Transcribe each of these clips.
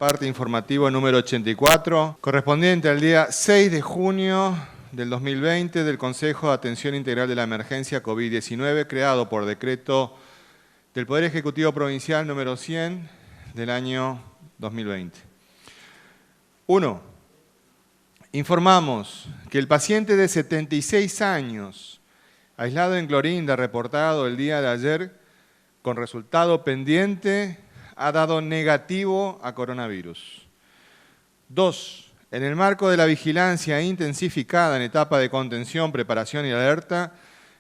Parte informativo número 84, correspondiente al día 6 de junio del 2020 del Consejo de Atención Integral de la Emergencia COVID-19, creado por decreto del Poder Ejecutivo Provincial número 100 del año 2020. 1. Informamos que el paciente de 76 años, aislado en Clorinda, reportado el día de ayer, con resultado pendiente, ha dado negativo a coronavirus. 2. En el marco de la vigilancia intensificada en etapa de contención, preparación y alerta,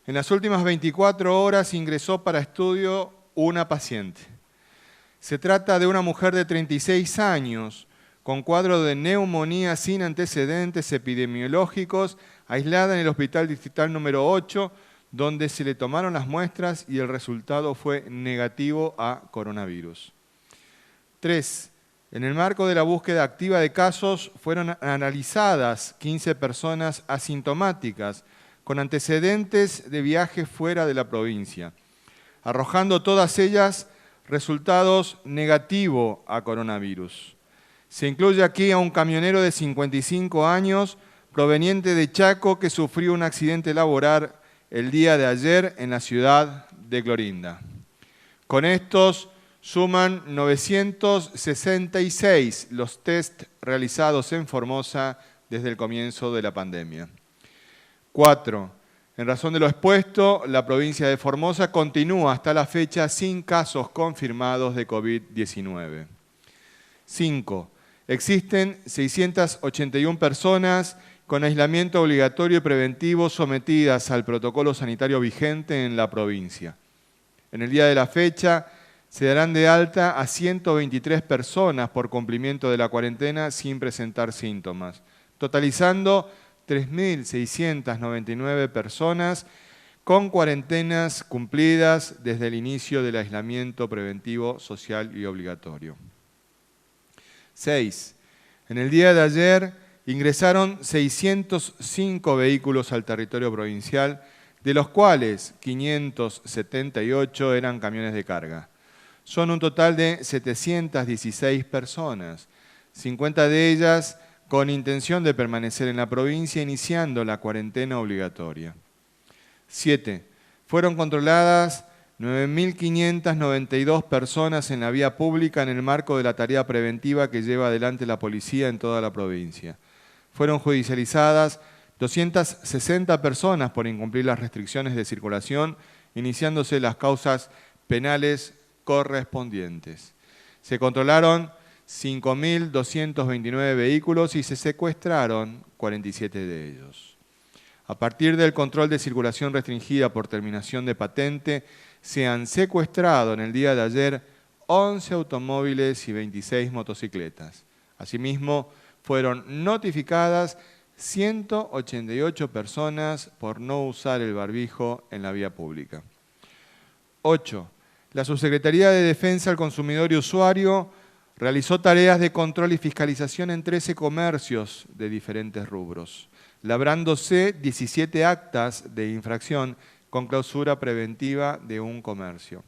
en las últimas 24 horas ingresó para estudio una paciente. Se trata de una mujer de 36 años, con cuadro de neumonía sin antecedentes epidemiológicos, aislada en el Hospital Distrital número 8, donde se le tomaron las muestras y el resultado fue negativo a coronavirus. 3. En el marco de la búsqueda activa de casos, fueron analizadas 15 personas asintomáticas con antecedentes de viaje fuera de la provincia, arrojando todas ellas resultados negativos a coronavirus. Se incluye aquí a un camionero de 55 años proveniente de Chaco que sufrió un accidente laboral el día de ayer en la ciudad de Clorinda. Con estos suman 966 los test realizados en Formosa desde el comienzo de la pandemia. 4. En razón de lo expuesto, la provincia de Formosa continúa hasta la fecha sin casos confirmados de COVID-19. 5. Existen 681 personas con aislamiento obligatorio y preventivo sometidas al protocolo sanitario vigente en la provincia. En el día de la fecha, se darán de alta a 123 personas por cumplimiento de la cuarentena sin presentar síntomas, totalizando 3.699 personas con cuarentenas cumplidas desde el inicio del aislamiento preventivo social y obligatorio. 6. En el día de ayer ingresaron 605 vehículos al territorio provincial, de los cuales 578 eran camiones de carga. Son un total de 716 personas, 50 de ellas con intención de permanecer en la provincia iniciando la cuarentena obligatoria. 7. Fueron controladas 9.592 personas en la vía pública en el marco de la tarea preventiva que lleva adelante la policía en toda la provincia. Fueron judicializadas 260 personas por incumplir las restricciones de circulación, iniciándose las causas penales correspondientes. Se controlaron 5.229 vehículos y se secuestraron 47 de ellos. A partir del control de circulación restringida por terminación de patente, se han secuestrado en el día de ayer 11 automóviles y 26 motocicletas. Asimismo, fueron notificadas 188 personas por no usar el barbijo en la vía pública. 8. La Subsecretaría de Defensa al Consumidor y Usuario realizó tareas de control y fiscalización en 13 comercios de diferentes rubros, labrándose 17 actas de infracción con clausura preventiva de un comercio.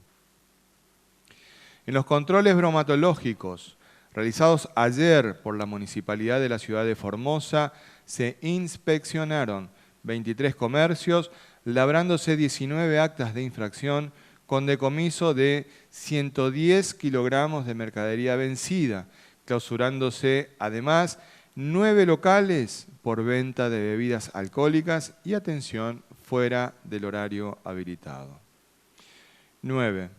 En los controles bromatológicos realizados ayer por la Municipalidad de la ciudad de Formosa, se inspeccionaron 23 comercios, labrándose 19 actas de infracción con decomiso de 110 kilogramos de mercadería vencida, clausurándose además 9 locales por venta de bebidas alcohólicas y atención fuera del horario habilitado. 9.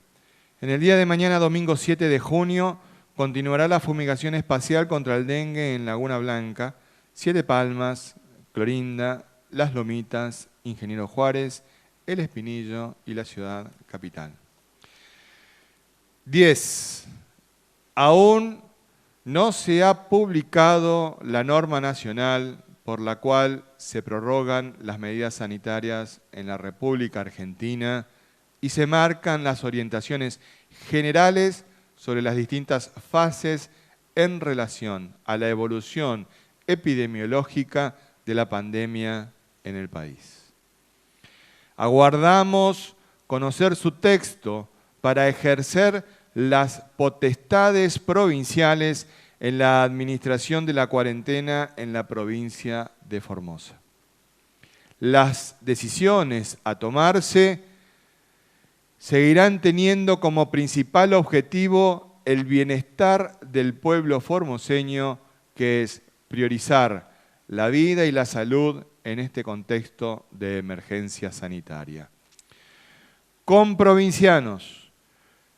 En el día de mañana, domingo 7 de junio, continuará la fumigación espacial contra el dengue en Laguna Blanca, Siete Palmas, Clorinda, Las Lomitas, Ingeniero Juárez, El Espinillo y la ciudad capital. 10. Aún no se ha publicado la norma nacional por la cual se prorrogan las medidas sanitarias en la República Argentina y se marcan las orientaciones generales sobre las distintas fases en relación a la evolución epidemiológica de la pandemia en el país. Aguardamos conocer su texto para ejercer las potestades provinciales en la administración de la cuarentena en la provincia de Formosa. Las decisiones a tomarse seguirán teniendo como principal objetivo el bienestar del pueblo formoseño, que es priorizar la vida y la salud en este contexto de emergencia sanitaria. Comprovincianos,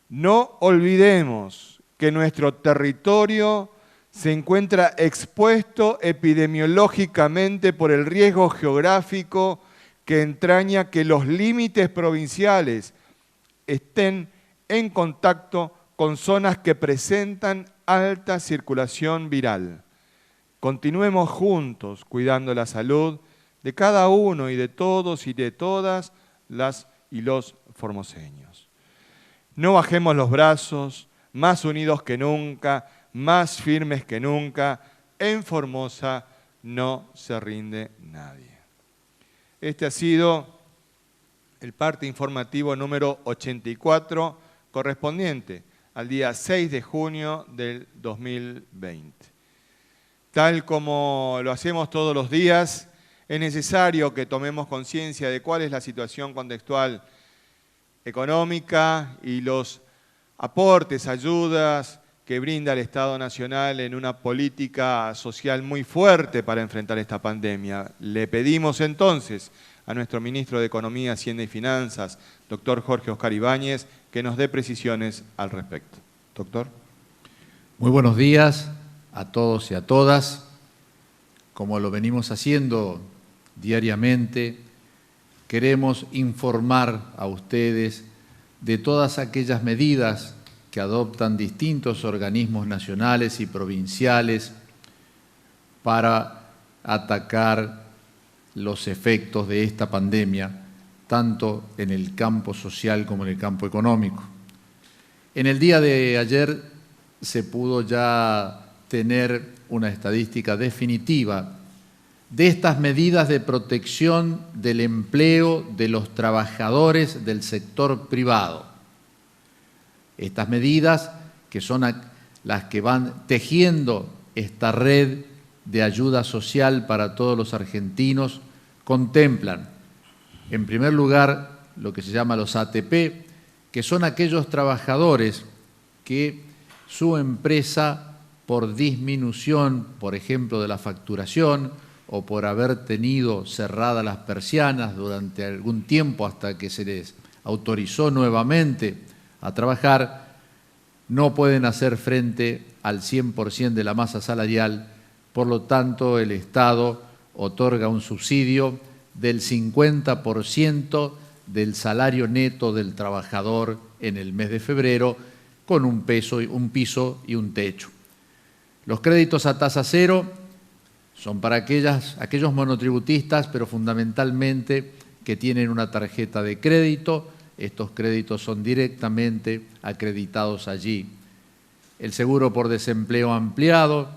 no olvidemos que nuestro territorio se encuentra expuesto epidemiológicamente por el riesgo geográfico que entraña que los límites provinciales estén en contacto con zonas que presentan alta circulación viral. Continuemos juntos cuidando la salud de cada uno y de todos y de todas las y los formoseños. No bajemos los brazos, más unidos que nunca, más firmes que nunca. En Formosa no se rinde nadie. Este ha sido el parte informativo número 84, correspondiente al día 6 de junio del 2020. Tal como lo hacemos todos los días, es necesario que tomemos conciencia de cuál es la situación contextual económica y los aportes, ayudas que brinda el Estado Nacional en una política social muy fuerte para enfrentar esta pandemia. Le pedimos entonces a nuestro ministro de Economía, Hacienda y Finanzas, doctor Jorge Oscar Ibáñez, que nos dé precisiones al respecto. Doctor. Muy buenos días a todos y a todas. Como lo venimos haciendo diariamente, queremos informar a ustedes de todas aquellas medidas que adoptan distintos organismos nacionales y provinciales para atacar los efectos de esta pandemia, tanto en el campo social como en el campo económico. En el día de ayer se pudo ya tener una estadística definitiva de estas medidas de protección del empleo de los trabajadores del sector privado. Estas medidas, que son las que van tejiendo esta red de ayuda social para todos los argentinos, contemplan, en primer lugar, lo que se llama los ATP, que son aquellos trabajadores que su empresa, por disminución, por ejemplo, de la facturación o por haber tenido cerradas las persianas durante algún tiempo hasta que se les autorizó nuevamente a trabajar, no pueden hacer frente al 100% de la masa salarial. Por lo tanto, el Estado otorga un subsidio del 50% del salario neto del trabajador en el mes de febrero, con un piso y un techo. Los créditos a tasa cero son para aquellos monotributistas, pero fundamentalmente que tienen una tarjeta de crédito. Estos créditos son directamente acreditados allí. El seguro por desempleo ampliado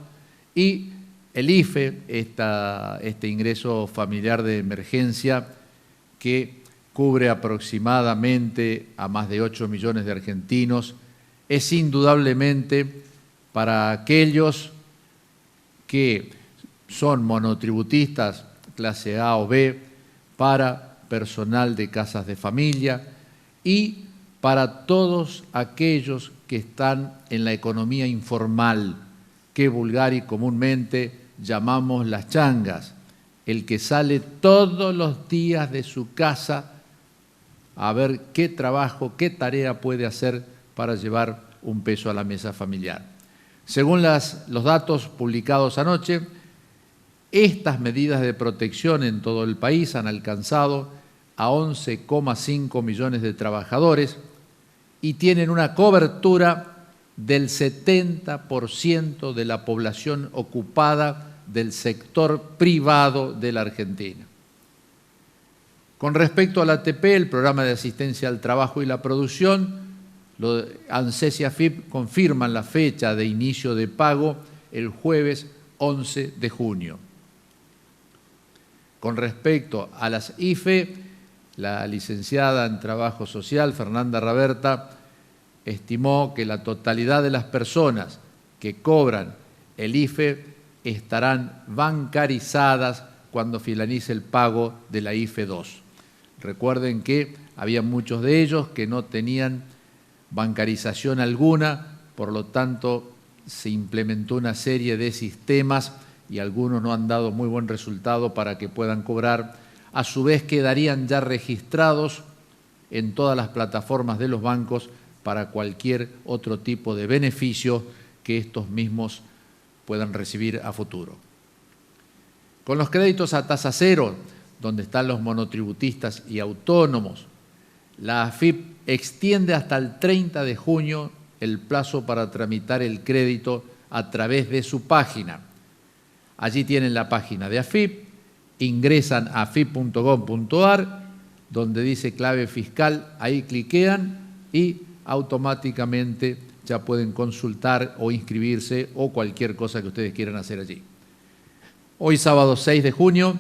y el IFE, este ingreso familiar de emergencia que cubre aproximadamente a más de 8 millones de argentinos, es indudablemente para aquellos que son monotributistas clase A o B, para personal de casas de familia y para todos aquellos que están en la economía informal, que vulgar y comúnmente llamamos las changas, el que sale todos los días de su casa a ver qué trabajo, qué tarea puede hacer para llevar un peso a la mesa familiar. Según los datos publicados anoche, estas medidas de protección en todo el país han alcanzado a 11,5 millones de trabajadores y tienen una cobertura del 70% de la población ocupada del sector privado de la Argentina. Con respecto al ATP, el Programa de Asistencia al Trabajo y la Producción, ANSES y AFIP confirman la fecha de inicio de pago el jueves 11 de junio. Con respecto a las IFE, la licenciada en Trabajo Social, Fernanda Raberta, estimó que la totalidad de las personas que cobran el IFE estarán bancarizadas cuando finalice el pago de la IFE 2. Recuerden que había muchos de ellos que no tenían bancarización alguna, por lo tanto se implementó una serie de sistemas y algunos no han dado muy buen resultado para que puedan cobrar. A su vez quedarían ya registrados en todas las plataformas de los bancos para cualquier otro tipo de beneficio que estos mismos puedan recibir a futuro. Con los créditos a tasa cero, donde están los monotributistas y autónomos, la AFIP extiende hasta el 30 de junio el plazo para tramitar el crédito a través de su página. Allí tienen la página de AFIP, ingresan a afip.gov.ar, donde dice clave fiscal, ahí cliquean y automáticamente ya pueden consultar o inscribirse o cualquier cosa que ustedes quieran hacer allí. Hoy sábado 6 de junio,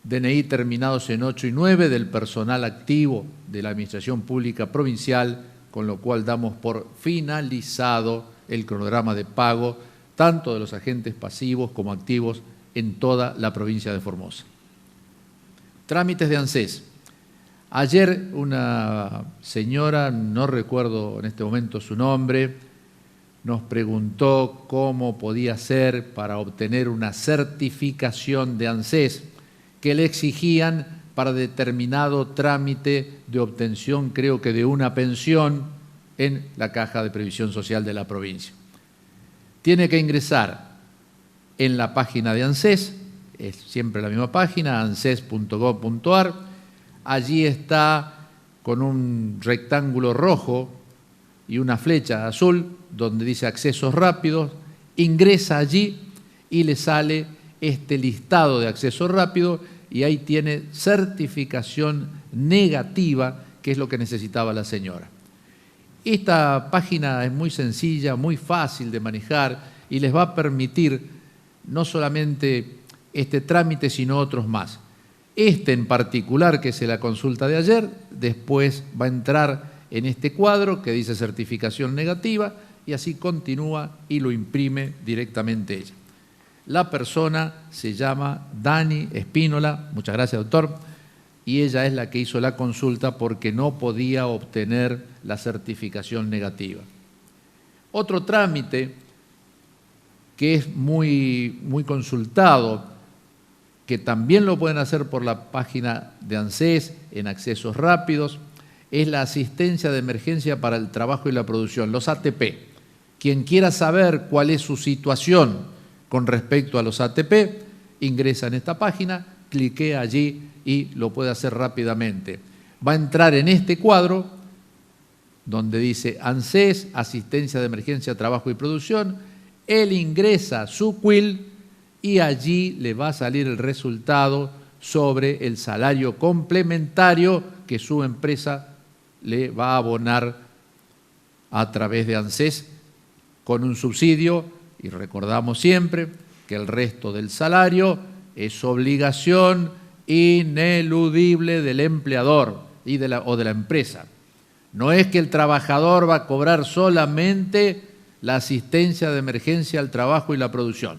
DNI terminados en 8 y 9 del personal activo de la Administración Pública Provincial, con lo cual damos por finalizado el cronograma de pago tanto de los agentes pasivos como activos en toda la provincia de Formosa. Trámites de ANSES. Ayer una señora, no recuerdo en este momento su nombre, nos preguntó cómo podía ser para obtener una certificación de ANSES que le exigían para determinado trámite de obtención, creo que de una pensión en la Caja de Previsión Social de la provincia. Tiene que ingresar en la página de ANSES, es siempre la misma página, anses.gov.ar. Allí está con un rectángulo rojo y una flecha azul donde dice accesos rápidos, ingresa allí y le sale este listado de acceso rápido y ahí tiene certificación negativa, que es lo que necesitaba la señora. Esta página es muy sencilla, muy fácil de manejar y les va a permitir no solamente este trámite, sino otros más. Este en particular, que es la consulta de ayer, después va a entrar en este cuadro que dice certificación negativa y así continúa y lo imprime directamente ella. La persona se llama Dani Espínola, muchas gracias doctor, y ella es la que hizo la consulta porque no podía obtener la certificación negativa. Otro trámite que es muy consultado, que también lo pueden hacer por la página de ANSES en accesos rápidos, es la asistencia de emergencia para el trabajo y la producción, los ATP. Quien quiera saber cuál es su situación con respecto a los ATP, ingresa en esta página, cliquea allí y lo puede hacer rápidamente. Va a entrar en este cuadro donde dice ANSES, asistencia de emergencia, trabajo y producción. Él ingresa su CUIL y allí le va a salir el resultado sobre el salario complementario que su empresa le va a abonar a través de ANSES con un subsidio, y recordamos siempre que el resto del salario es obligación ineludible del empleador o de la empresa. No es que el trabajador va a cobrar solamente la asistencia de emergencia al trabajo y la producción.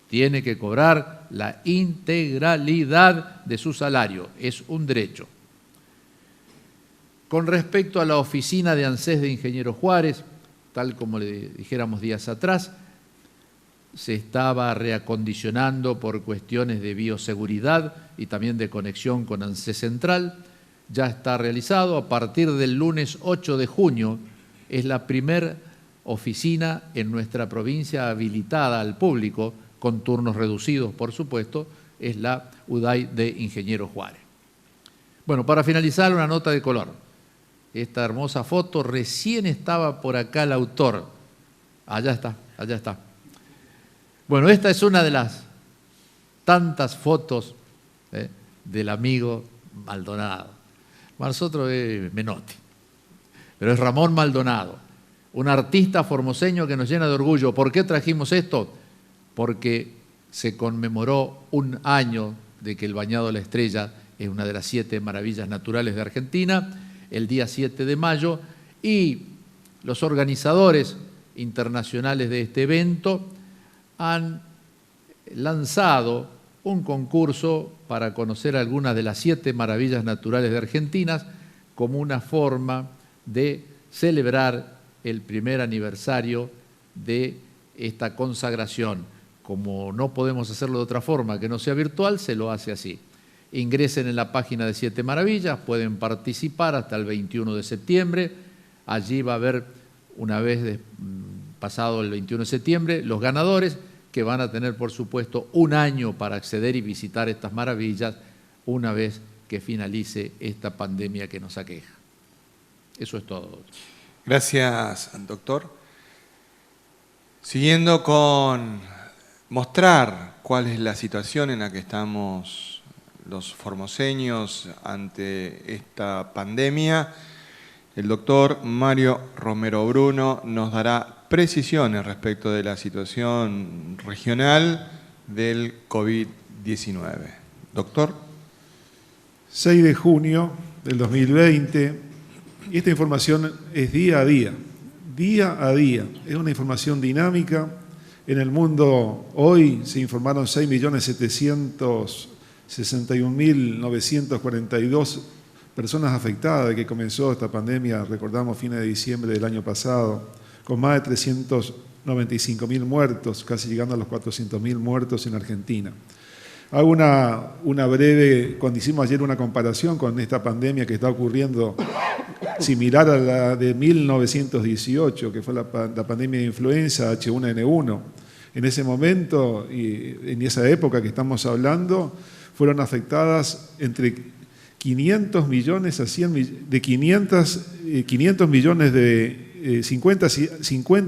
Tiene que cobrar la integralidad de su salario, es un derecho. Con respecto a la oficina de ANSES de Ingeniero Juárez, tal como le dijéramos días atrás, se estaba reacondicionando por cuestiones de bioseguridad y también de conexión con ANSES Central. Ya está realizado. A partir del lunes 8 de junio es la primera oficina en nuestra provincia habilitada al público, con turnos reducidos, por supuesto, es la UDAI de Ingeniero Juárez. Bueno, para finalizar, una nota de color. Esta hermosa foto, recién estaba por acá el autor. Allá está, allá está. Bueno, esta es una de las tantas fotos del amigo Maldonado. Nosotros es Menotti, pero es Ramón Maldonado, un artista formoseño que nos llena de orgullo. ¿Por qué trajimos esto? Porque se conmemoró un año de que el Bañado La Estrella es una de las 7 maravillas naturales de Argentina, el día 7 de mayo, y los organizadores internacionales de este evento han lanzado un concurso para conocer algunas de las 7 maravillas naturales de Argentina como una forma de celebrar el primer aniversario de esta consagración. Como no podemos hacerlo de otra forma que no sea virtual, se lo hace así. Ingresen en la página de 7 Maravillas, pueden participar hasta el 21 de septiembre. Allí va a haber, una vez pasado el 21 de septiembre, los ganadores que van a tener, por supuesto, un año para acceder y visitar estas maravillas una vez que finalice esta pandemia que nos aqueja. Eso es todo. Gracias, doctor. Siguiendo con mostrar cuál es la situación en la que estamos los formoseños ante esta pandemia, el doctor Mario Romero Bruno nos dará precisiones respecto de la situación regional del COVID-19. Doctor. 6 de junio del 2020, y esta información es día a día, es una información dinámica. En el mundo hoy se informaron 6.761.942 personas afectadas de que comenzó esta pandemia, recordamos, fines de diciembre del año pasado, con más de 395.000 muertos, casi llegando a los 400.000 muertos en Argentina. Hago una breve, cuando hicimos ayer una comparación con esta pandemia que está ocurriendo, similar a la de 1918, que fue la pandemia de influenza H1N1. En ese momento y en esa época que estamos hablando, fueron afectadas entre 500 millones a 100 de 500 millones de 50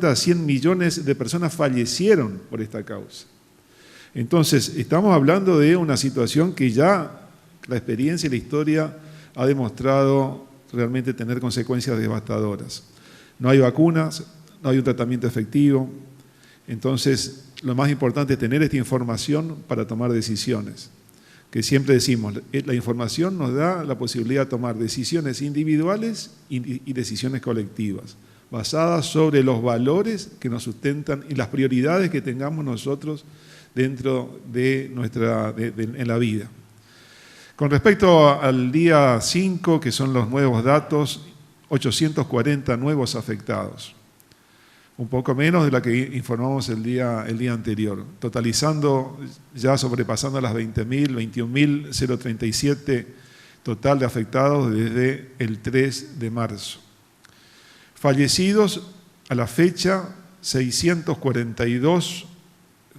a 100 millones de personas fallecieron por esta causa. Entonces, estamos hablando de una situación que ya la experiencia y la historia ha demostrado realmente tener consecuencias devastadoras. No hay vacunas, no hay un tratamiento efectivo. Entonces, lo más importante es tener esta información para tomar decisiones. Que siempre decimos, la información nos da la posibilidad de tomar decisiones individuales y decisiones colectivas, basadas sobre los valores que nos sustentan y las prioridades que tengamos nosotros dentro de en la vida. Con respecto al día 5, que son los nuevos datos, 840 nuevos afectados, un poco menos de la que informamos el día anterior, totalizando, ya sobrepasando las 20.000, 21.037 total de afectados desde el 3 de marzo. Fallecidos, a la fecha, 642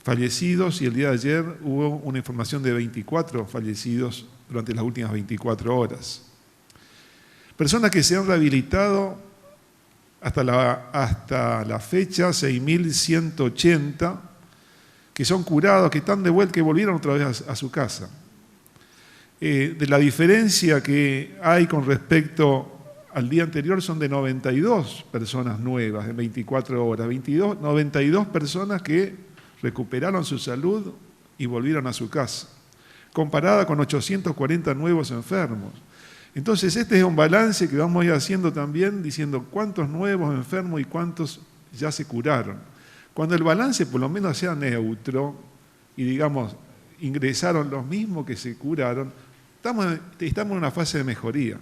fallecidos, y el día de ayer hubo una información de 24 fallecidos durante las últimas 24 horas. Personas que se han rehabilitado hasta la fecha, 6.180, que son curados, que están de vuelta, que volvieron otra vez a su casa. De la diferencia que hay con respecto al día anterior son de 92 personas nuevas en 24 horas, 92 personas que recuperaron su salud y volvieron a su casa, comparada con 840 nuevos enfermos. Entonces, este es un balance que vamos a ir haciendo también, diciendo cuántos nuevos enfermos y cuántos ya se curaron. Cuando el balance por lo menos sea neutro y digamos, ingresaron los mismos que se curaron, estamos en una fase de mejoría.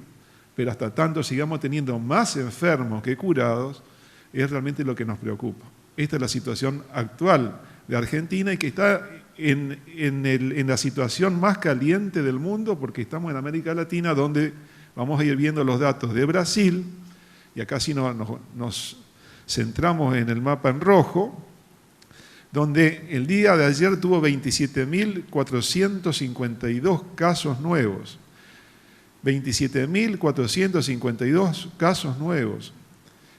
Pero hasta tanto sigamos teniendo más enfermos que curados, es realmente lo que nos preocupa. Esta es la situación actual de Argentina y que está en la situación más caliente del mundo, porque estamos en América Latina, donde vamos a ir viendo los datos de Brasil, y acá sí nos centramos en el mapa en rojo, donde el día de ayer tuvo 27.452 casos nuevos. 27.452 casos nuevos.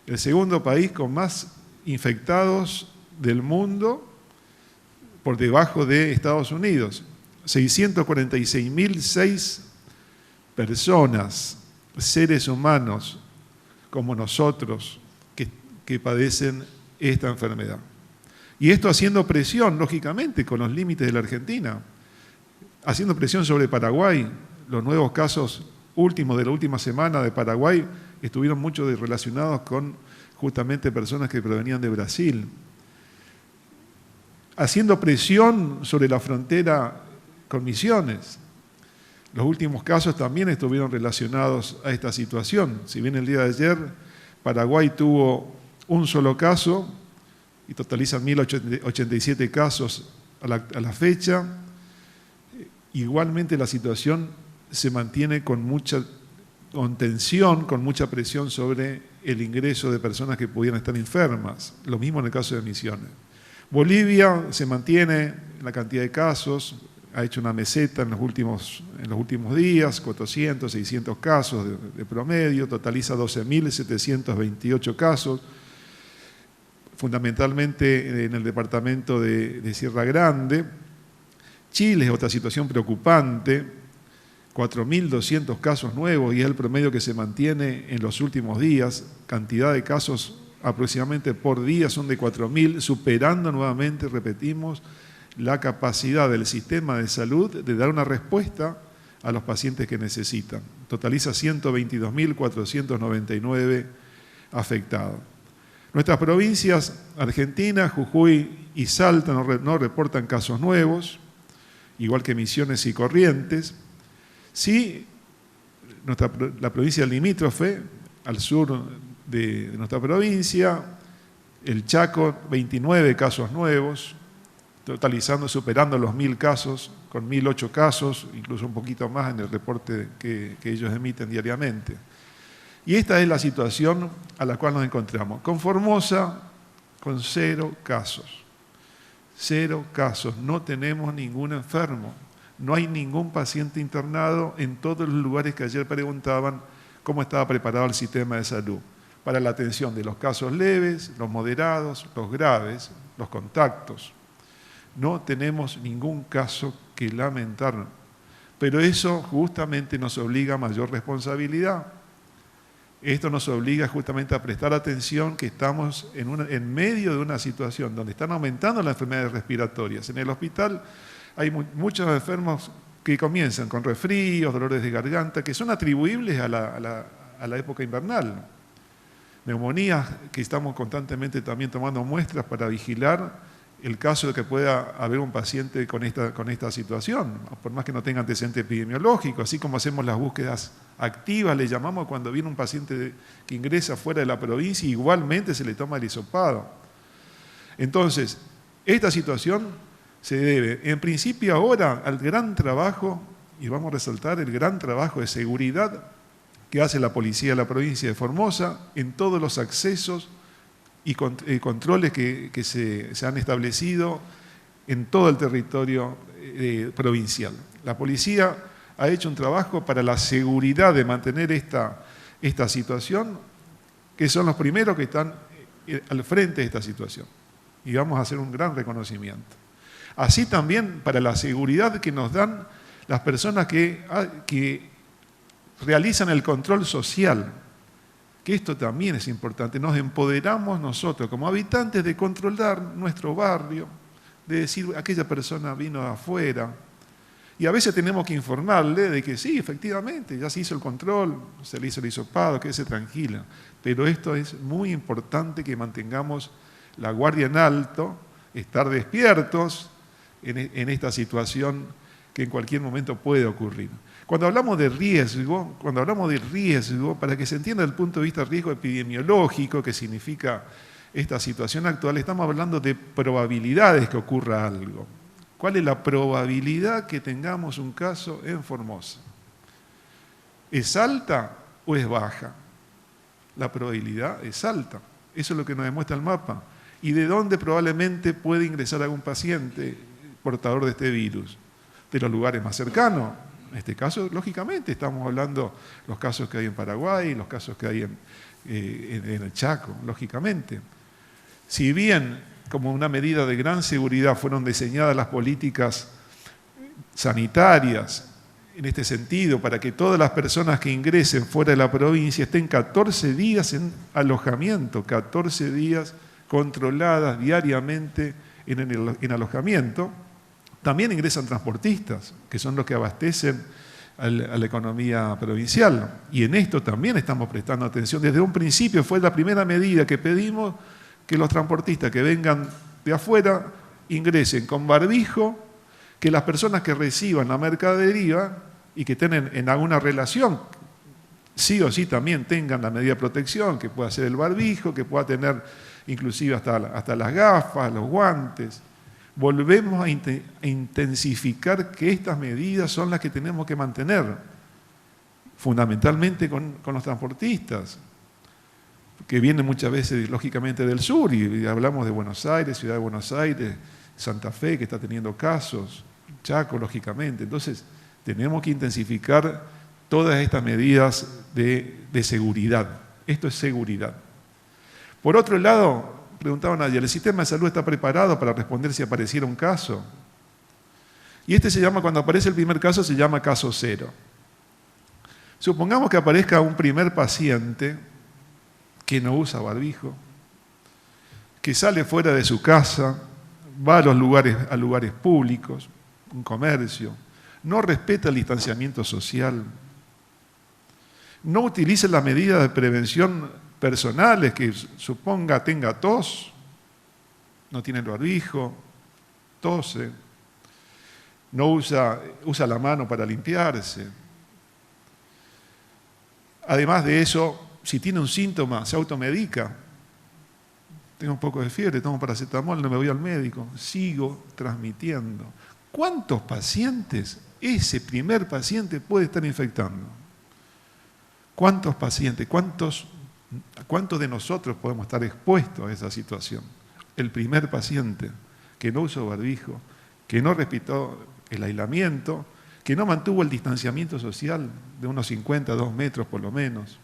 El segundo país con más infectados del mundo, por debajo de Estados Unidos. 646.006 personas, seres humanos como nosotros, que padecen esta enfermedad. Y esto haciendo presión, lógicamente, con los límites de la Argentina, haciendo presión sobre Paraguay. Los nuevos casos últimos de la última semana de Paraguay estuvieron muchos relacionados con justamente personas que provenían de Brasil. haciendo presión sobre la frontera con Misiones. Los últimos casos también estuvieron relacionados a esta situación. Si bien el día de ayer Paraguay tuvo un solo caso y totalizan 1.087 casos a la fecha, igualmente la situación se mantiene con tensión, con mucha presión sobre el ingreso de personas que pudieran estar enfermas. Lo mismo en el caso de Misiones. Bolivia se mantiene en la cantidad de casos, ha hecho una meseta en los últimos días, 400, 600 casos de promedio, totaliza 12.728 casos, fundamentalmente en el departamento de Sierra Grande. Chile es otra situación preocupante, 4.200 casos nuevos y es el promedio que se mantiene en los últimos días. Cantidad de casos aproximadamente por día son de 4.000, superando nuevamente, repetimos, la capacidad del sistema de salud de dar una respuesta a los pacientes que necesitan. Totaliza 122.499 afectados. Nuestras provincias, Argentina, Jujuy y Salta, no reportan casos nuevos, igual que Misiones y Corrientes. Sí, la provincia limítrofe, al sur de nuestra provincia, el Chaco, 29 casos nuevos, superando los 1.000 casos, con 1.008 casos, incluso un poquito más en el reporte que ellos emiten diariamente. Y esta es la situación a la cual nos encontramos. Con Formosa, con 0 casos. 0 casos, no tenemos ningún enfermo. No hay ningún paciente internado en todos los lugares que ayer preguntaban cómo estaba preparado el sistema de salud para la atención de los casos leves, los moderados, los graves, los contactos. No tenemos ningún caso que lamentar, pero eso justamente nos obliga a mayor responsabilidad. Esto nos obliga justamente a prestar atención que estamos en medio de una situación donde están aumentando las enfermedades respiratorias. En el hospital hay muchos enfermos que comienzan con resfríos, dolores de garganta, que son atribuibles a la época invernal. Neumonías que estamos constantemente también tomando muestras para vigilar el caso de que pueda haber un paciente con esta situación, por más que no tenga antecedente epidemiológico, así como hacemos las búsquedas activas, le llamamos cuando viene un paciente que ingresa fuera de la provincia, igualmente se le toma el hisopado. Entonces, esta situación se debe, en principio ahora, al gran trabajo, y vamos a resaltar el gran trabajo de seguridad que hace la policía de la provincia de Formosa en todos los accesos y controles que se han establecido en todo el territorio provincial. La policía ha hecho un trabajo para la seguridad de mantener esta situación, que son los primeros que están al frente de esta situación. Y vamos a hacer un gran reconocimiento. Así también para la seguridad que nos dan las personas que realizan el control social, que esto también es importante. Nos empoderamos nosotros como habitantes de controlar nuestro barrio, de decir, aquella persona vino de afuera. Y a veces tenemos que informarle de que sí, efectivamente, ya se hizo el control, se le hizo el hisopado, quédese tranquila. Pero esto es muy importante que mantengamos la guardia en alto, estar despiertos en esta situación que en cualquier momento puede ocurrir. Cuando hablamos de riesgo, para que se entienda desde el punto de vista de riesgo epidemiológico, que significa esta situación actual, estamos hablando de probabilidades que ocurra algo. ¿Cuál es la probabilidad que tengamos un caso en Formosa? ¿Es alta o es baja? La probabilidad es alta. Eso es lo que nos demuestra el mapa. ¿Y de dónde probablemente puede ingresar algún paciente portador de este virus? De los lugares más cercanos. En este caso, lógicamente, estamos hablando de los casos que hay en Paraguay, los casos que hay en el Chaco, lógicamente. Si bien, como una medida de gran seguridad, fueron diseñadas las políticas sanitarias en este sentido, para que todas las personas que ingresen fuera de la provincia estén 14 días en alojamiento, 14 días controladas diariamente en alojamiento, también ingresan transportistas, que son los que abastecen a la economía provincial. Y en esto también estamos prestando atención. Desde un principio fue la primera medida que pedimos, que los transportistas que vengan de afuera ingresen con barbijo, que las personas que reciban la mercadería y que estén en alguna relación, sí o sí también tengan la medida de protección, que pueda ser el barbijo, que pueda tener inclusive hasta las gafas, los guantes. Volvemos a intensificar que estas medidas son las que tenemos que mantener, fundamentalmente con los transportistas, que vienen muchas veces, lógicamente, del sur, y hablamos de Buenos Aires, Ciudad de Buenos Aires, Santa Fe, que está teniendo casos, Chaco, lógicamente. Entonces, tenemos que intensificar todas estas medidas de seguridad. Esto es seguridad. Por otro lado, preguntaban ayer, ¿el sistema de salud está preparado para responder si apareciera un caso? Y este se llama, cuando aparece el primer caso, se llama caso cero. Supongamos que aparezca un primer paciente que no usa barbijo, que sale fuera de su casa, va a lugares públicos, un comercio, no respeta el distanciamiento social, no utiliza las medidas de prevención personales, que suponga tenga tos, no tiene el barbijo, tose, no usa la mano para limpiarse. Además de eso, si tiene un síntoma, se automedica. Tengo un poco de fiebre, tomo paracetamol, no me voy al médico, sigo transmitiendo. ¿Cuántos pacientes ese primer paciente puede estar infectando? ¿Cuántos pacientes, cuántos de nosotros podemos estar expuestos a esa situación? El primer paciente que no usó barbijo, que no respetó el aislamiento, que no mantuvo el distanciamiento social de unos 50, 2 metros por lo menos,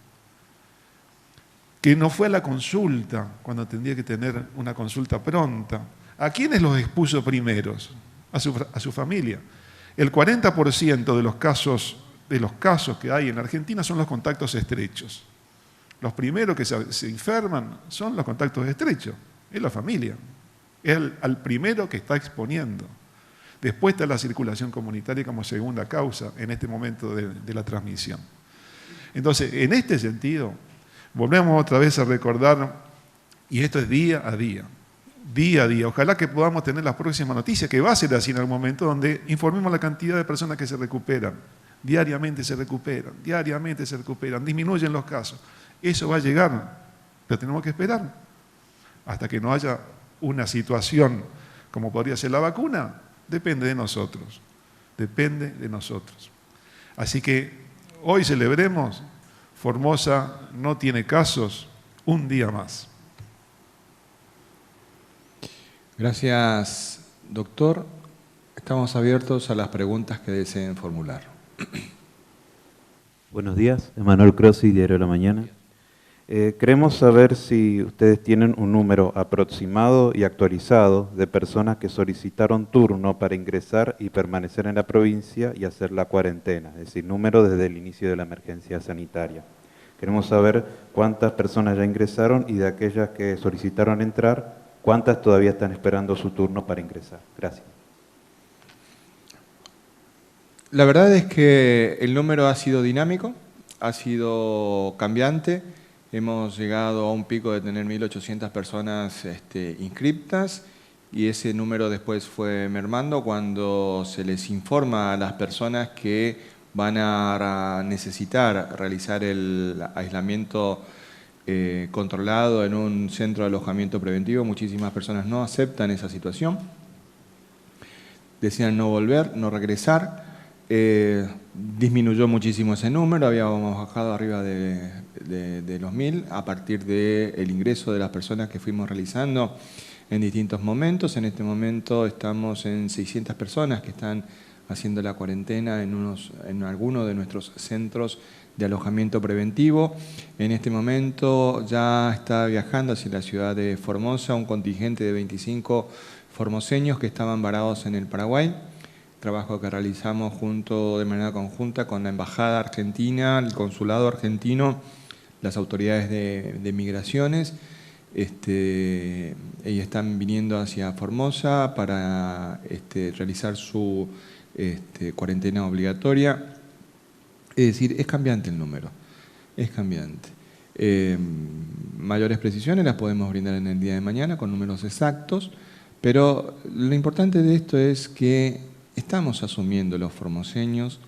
que no fue a la consulta cuando tendría que tener una consulta pronta. ¿A quiénes los expuso primeros? A su familia. El 40% de los casos que hay en Argentina son los contactos estrechos. Los primeros que se enferman son los contactos estrechos, es la familia, es al primero que está exponiendo. Después está la circulación comunitaria como segunda causa en este momento de la transmisión. Entonces, en este sentido, volvemos otra vez a recordar, y esto es día a día. Ojalá que podamos tener las próximas noticias, que va a ser así en algún momento, donde informemos la cantidad de personas que se recuperan. Diariamente se recuperan, disminuyen los casos. Eso va a llegar, pero tenemos que esperar hasta que no haya una situación como podría ser la vacuna. Depende de nosotros, Así que hoy celebremos, Formosa no tiene casos, un día más. Gracias, doctor. Estamos abiertos a las preguntas que deseen formular. Buenos días, Emanuel Crossi, Diario de la Mañana. Queremos saber si ustedes tienen un número aproximado y actualizado de personas que solicitaron turno para ingresar y permanecer en la provincia y hacer la cuarentena, es decir, número desde el inicio de la emergencia sanitaria. Queremos saber cuántas personas ya ingresaron y de aquellas que solicitaron entrar, cuántas todavía están esperando su turno para ingresar. Gracias. La verdad es que el número ha sido dinámico, ha sido cambiante. Hemos llegado a un pico de tener 1.800 personas inscriptas y ese número después fue mermando cuando se les informa a las personas que van a necesitar realizar el aislamiento controlado en un centro de alojamiento preventivo. Muchísimas personas no aceptan esa situación, decían no volver, no regresar. Disminuyó muchísimo ese número, habíamos bajado arriba de los 1.000 a partir del ingreso de las personas que fuimos realizando en distintos momentos. En este momento estamos en 600 personas que están haciendo la cuarentena en algunos de nuestros centros de alojamiento preventivo. En este momento ya está viajando hacia la ciudad de Formosa un contingente de 25 formoseños que estaban varados en el Paraguay. Trabajo que realizamos de manera conjunta con la Embajada Argentina, el Consulado Argentino, las autoridades de migraciones. Ellos están viniendo hacia Formosa para realizar su cuarentena obligatoria. Es decir, es cambiante el número, es cambiante. Mayores precisiones las podemos brindar en el día de mañana con números exactos, Pero lo importante de esto es que estamos asumiendo los formoseños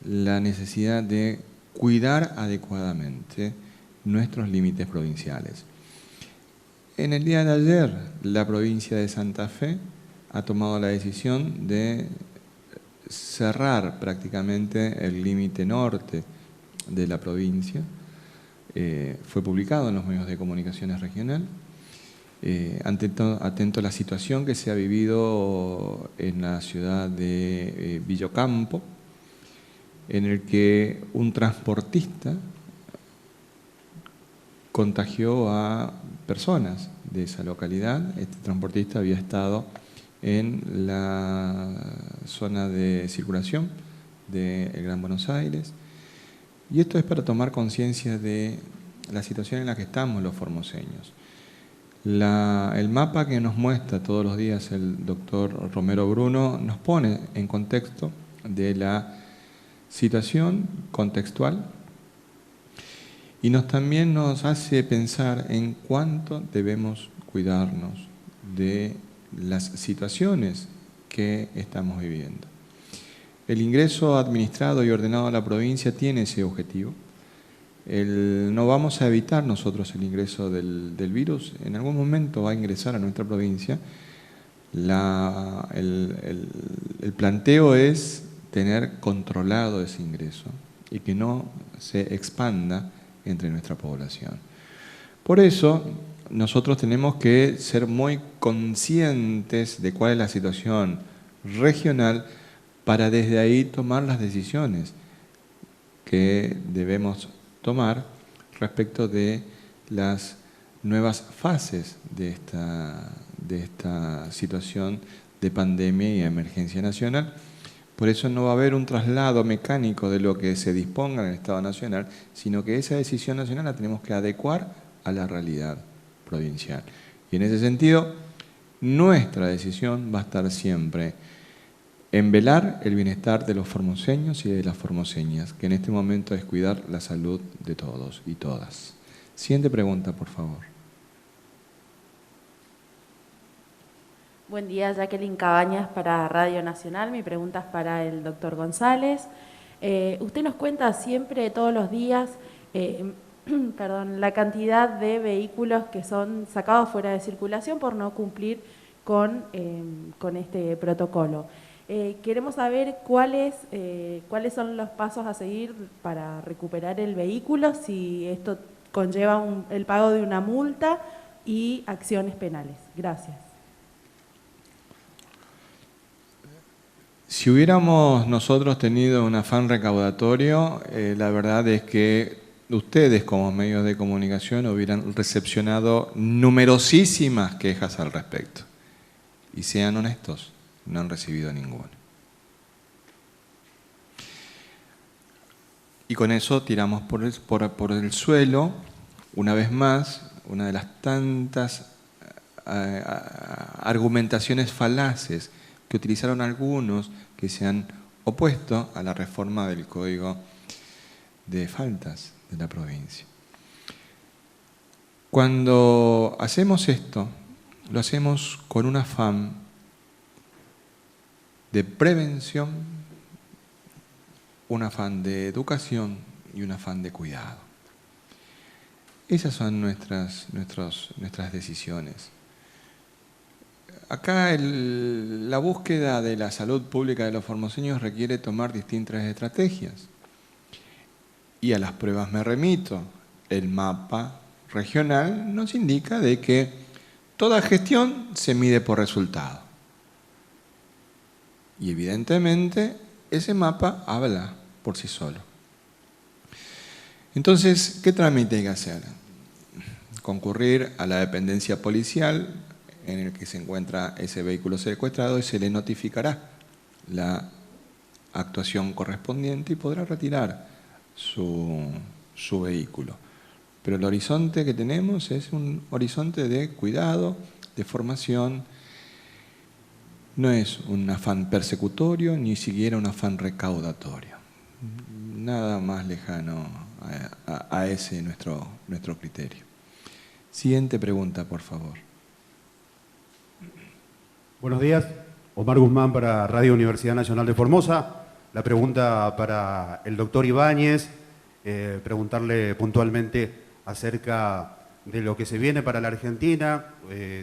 la necesidad de cuidar adecuadamente nuestros límites provinciales. En el día de ayer, la provincia de Santa Fe ha tomado la decisión de cerrar prácticamente el límite norte de la provincia. Fue publicado en los medios de comunicaciones regional. Atento a la situación que se ha vivido en la ciudad de Villocampo, en el que un transportista contagió a personas de esa localidad. Este transportista había estado en la zona de circulación del Gran Buenos Aires. Y esto es para tomar conciencia de la situación en la que estamos los formoseños. El mapa que nos muestra todos los días el doctor Romero Bruno nos pone en contexto de la situación contextual y también nos hace pensar en cuánto debemos cuidarnos de las situaciones que estamos viviendo. El ingreso administrado y ordenado a la provincia tiene ese objetivo. No vamos a evitar nosotros el ingreso del virus. En algún momento va a ingresar a nuestra provincia. El planteo es tener controlado ese ingreso y que no se expanda entre nuestra población. Por eso, nosotros tenemos que ser muy conscientes de cuál es la situación regional para desde ahí tomar las decisiones que debemos tomar respecto de las nuevas fases de esta situación de pandemia y emergencia nacional. Por eso no va a haber un traslado mecánico de lo que se disponga en el Estado Nacional, sino que esa decisión nacional la tenemos que adecuar a la realidad provincial. Y en ese sentido, nuestra decisión va a estar siempre en velar el bienestar de los formoseños y de las formoseñas, que en este momento es cuidar la salud de todos y todas. Siguiente pregunta, por favor. Buen día, Jacqueline Cabañas para Radio Nacional. Mi pregunta es para el doctor González. Usted nos cuenta siempre, todos los días, la cantidad de vehículos que son sacados fuera de circulación por no cumplir con este protocolo. Queremos saber cuáles son los pasos a seguir para recuperar el vehículo, si esto conlleva el pago de una multa y acciones penales. Gracias. Si hubiéramos nosotros tenido un afán recaudatorio, la verdad es que ustedes como medios de comunicación hubieran recepcionado numerosísimas quejas al respecto. Y sean honestos, no han recibido ninguna. Y con eso tiramos por el suelo, una vez más, una de las tantas argumentaciones falaces que utilizaron algunos que se han opuesto a la reforma del Código de Faltas de la provincia. Cuando hacemos esto, lo hacemos con un afán de prevención, un afán de educación y un afán de cuidado. Esas son nuestras decisiones. Acá la búsqueda de la salud pública de los formoseños requiere tomar distintas estrategias. Y a las pruebas me remito. El mapa regional nos indica de que toda gestión se mide por resultado. Y evidentemente ese mapa habla por sí solo. Entonces, ¿qué trámite hay que hacer? Concurrir a la dependencia policial en el que se encuentra ese vehículo secuestrado y se le notificará la actuación correspondiente y podrá retirar su vehículo. Pero el horizonte que tenemos es un horizonte de cuidado, de formación. No es un afán persecutorio, ni siquiera un afán recaudatorio. Nada más lejano a ese nuestro criterio. Siguiente pregunta, por favor. Buenos días, Omar Guzmán para Radio Universidad Nacional de Formosa. La pregunta para el doctor Ibáñez, preguntarle puntualmente acerca de lo que se viene para la Argentina.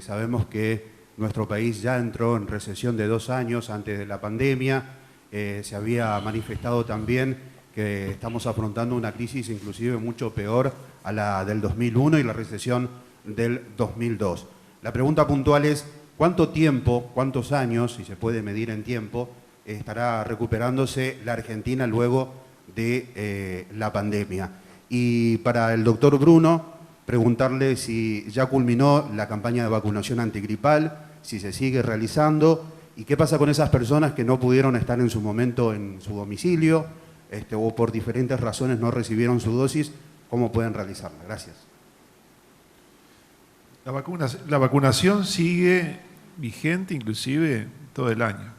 Sabemos que nuestro país ya entró en recesión de 2 años antes de la pandemia. Se había manifestado también que estamos afrontando una crisis inclusive mucho peor a la del 2001 y la recesión del 2002. La pregunta puntual es, ¿cuánto tiempo, cuántos años, si se puede medir en tiempo, estará recuperándose la Argentina luego de la pandemia? Y para el doctor Bruno, preguntarle si ya culminó la campaña de vacunación antigripal, si se sigue realizando, y qué pasa con esas personas que no pudieron estar en su momento en su domicilio, o por diferentes razones no recibieron su dosis, ¿cómo pueden realizarla? Gracias. La vacunación sigue vigente inclusive todo el año.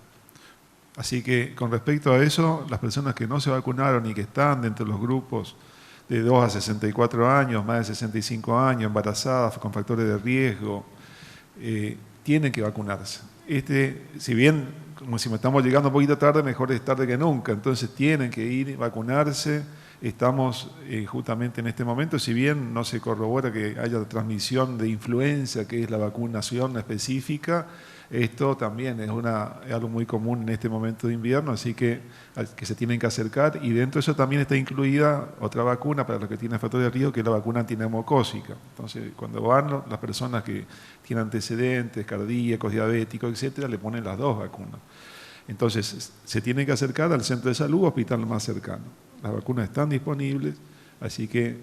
Así que con respecto a eso, las personas que no se vacunaron y que están dentro de los grupos de 2 a 64 años, más de 65 años, embarazadas, con factores de riesgo, tienen que vacunarse. Si bien, como si me estamos llegando un poquito tarde, mejor es tarde que nunca. Entonces tienen que ir a vacunarse. Estamos justamente en este momento, si bien no se corrobora que haya transmisión de influenza, que es la vacunación específica, esto también es algo muy común en este momento de invierno, así que se tienen que acercar, y dentro de eso también está incluida otra vacuna para los que tienen factores de riesgo, que es la vacuna antineumocócica. Entonces, cuando van las personas que tienen antecedentes cardíacos, diabéticos, etcétera, le ponen las 2 vacunas. Entonces, se tienen que acercar al centro de salud o hospital más cercano. Las vacunas están disponibles, así que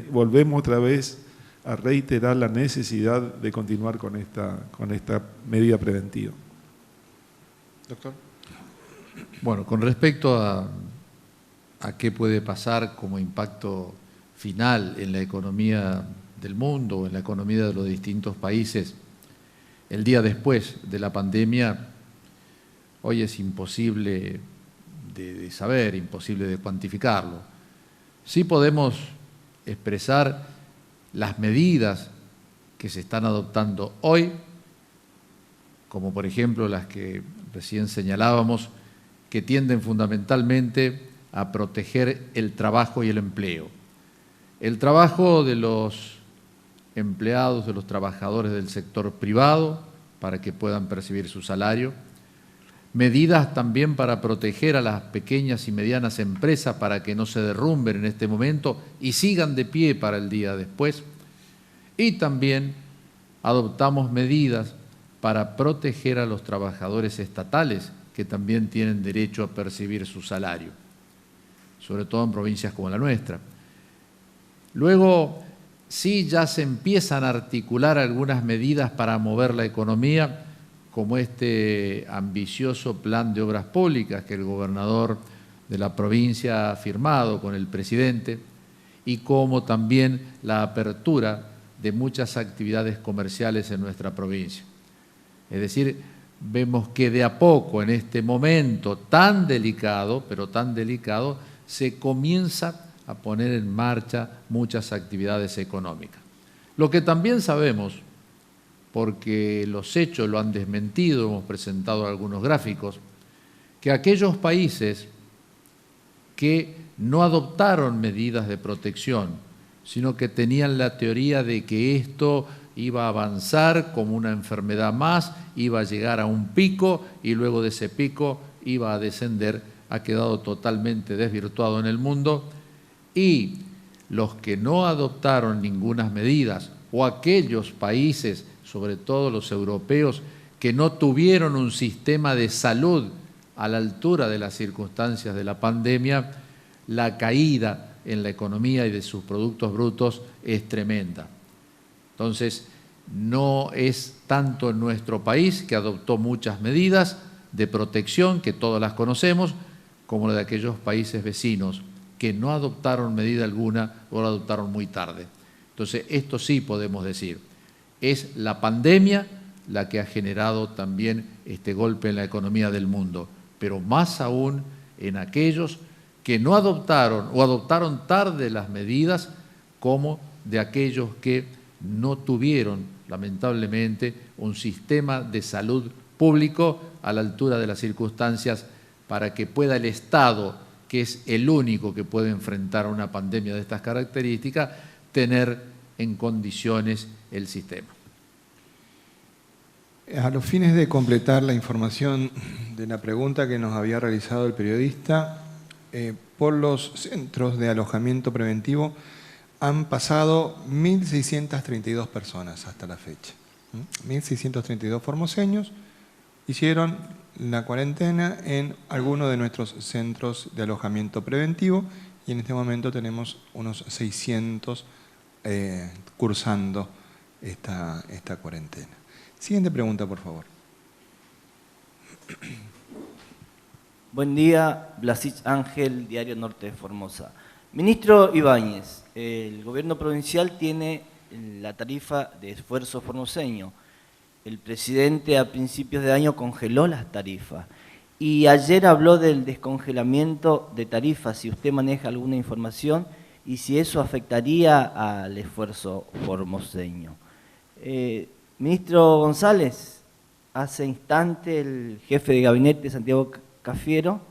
volvemos otra vez a reiterar la necesidad de continuar con esta medida preventiva. Doctor. Bueno, con respecto a qué puede pasar como impacto final en la economía del mundo o en la economía de los distintos países el día después de la pandemia, hoy es imposible de saber, imposible de cuantificarlo. Sí podemos expresar las medidas que se están adoptando hoy, como por ejemplo las que recién señalábamos, que tienden fundamentalmente a proteger el trabajo y el empleo. El trabajo de los empleados, de los trabajadores del sector privado, para que puedan percibir su salario. Medidas también para proteger a las pequeñas y medianas empresas para que no se derrumben en este momento y sigan de pie para el día después. Y también adoptamos medidas para proteger a los trabajadores estatales que también tienen derecho a percibir su salario, sobre todo en provincias como la nuestra. Luego, sí ya se empiezan a articular algunas medidas para mover la economía, como este ambicioso plan de obras públicas que el gobernador de la provincia ha firmado con el presidente, y como también la apertura de muchas actividades comerciales en nuestra provincia. Es decir, vemos que de a poco en este momento tan delicado, pero tan delicado, se comienza a poner en marcha muchas actividades económicas. Lo que también sabemos, porque los hechos lo han desmentido, hemos presentado algunos gráficos, que aquellos países que no adoptaron medidas de protección, sino que tenían la teoría de que esto iba a avanzar como una enfermedad más, iba a llegar a un pico y luego de ese pico iba a descender, ha quedado totalmente desvirtuado en el mundo, y los que no adoptaron ninguna medidas, o aquellos países, sobre todo los europeos, que no tuvieron un sistema de salud a la altura de las circunstancias de la pandemia, la caída en la economía y de sus productos brutos es tremenda. Entonces, no es tanto en nuestro país, que adoptó muchas medidas de protección, que todas las conocemos, como la de aquellos países vecinos, que no adoptaron medida alguna o la adoptaron muy tarde. Entonces, esto sí podemos decir, es la pandemia la que ha generado también este golpe en la economía del mundo, pero más aún en aquellos que no adoptaron o adoptaron tarde las medidas, como de aquellos que no tuvieron lamentablemente, un sistema de salud público a la altura de las circunstancias para que pueda el Estado, que es el único que puede enfrentar una pandemia de estas características, tener en condiciones el sistema. A los fines de completar la información de la pregunta que nos había realizado el periodista, por los centros de alojamiento preventivo han pasado 1.632 personas hasta la fecha. 1.632 formoseños hicieron la cuarentena en alguno de nuestros centros de alojamiento preventivo y en este momento tenemos unos 600 cursando esta cuarentena. Siguiente pregunta, por favor. Buen día, Blasich Ángel, Diario Norte de Formosa. Ministro Ibáñez, el gobierno provincial tiene la tarifa de esfuerzo formoseño. El presidente a principios de año congeló las tarifas y ayer habló del descongelamiento de tarifas, si usted maneja alguna información y si eso afectaría al esfuerzo formoseño. Ministro González, hace instante el jefe de gabinete Santiago Cafiero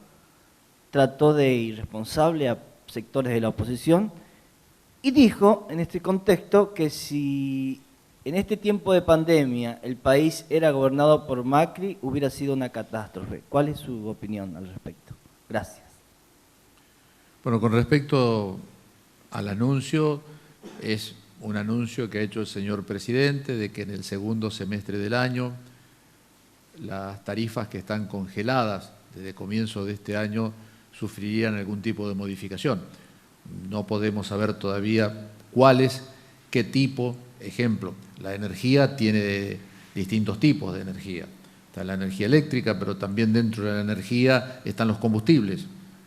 trató de irresponsable a sectores de la oposición y dijo en este contexto que si en este tiempo de pandemia el país era gobernado por Macri hubiera sido una catástrofe. ¿Cuál es su opinión al respecto? Gracias. Bueno, con respecto al anuncio, es un anuncio que ha hecho el señor presidente de que en el segundo semestre del año las tarifas que están congeladas desde comienzo de este año sufrirían algún tipo de modificación. No podemos saber todavía cuáles, qué tipo. Ejemplo, la energía tiene distintos tipos de energía. Está la energía eléctrica, pero también dentro de la energía están los combustibles.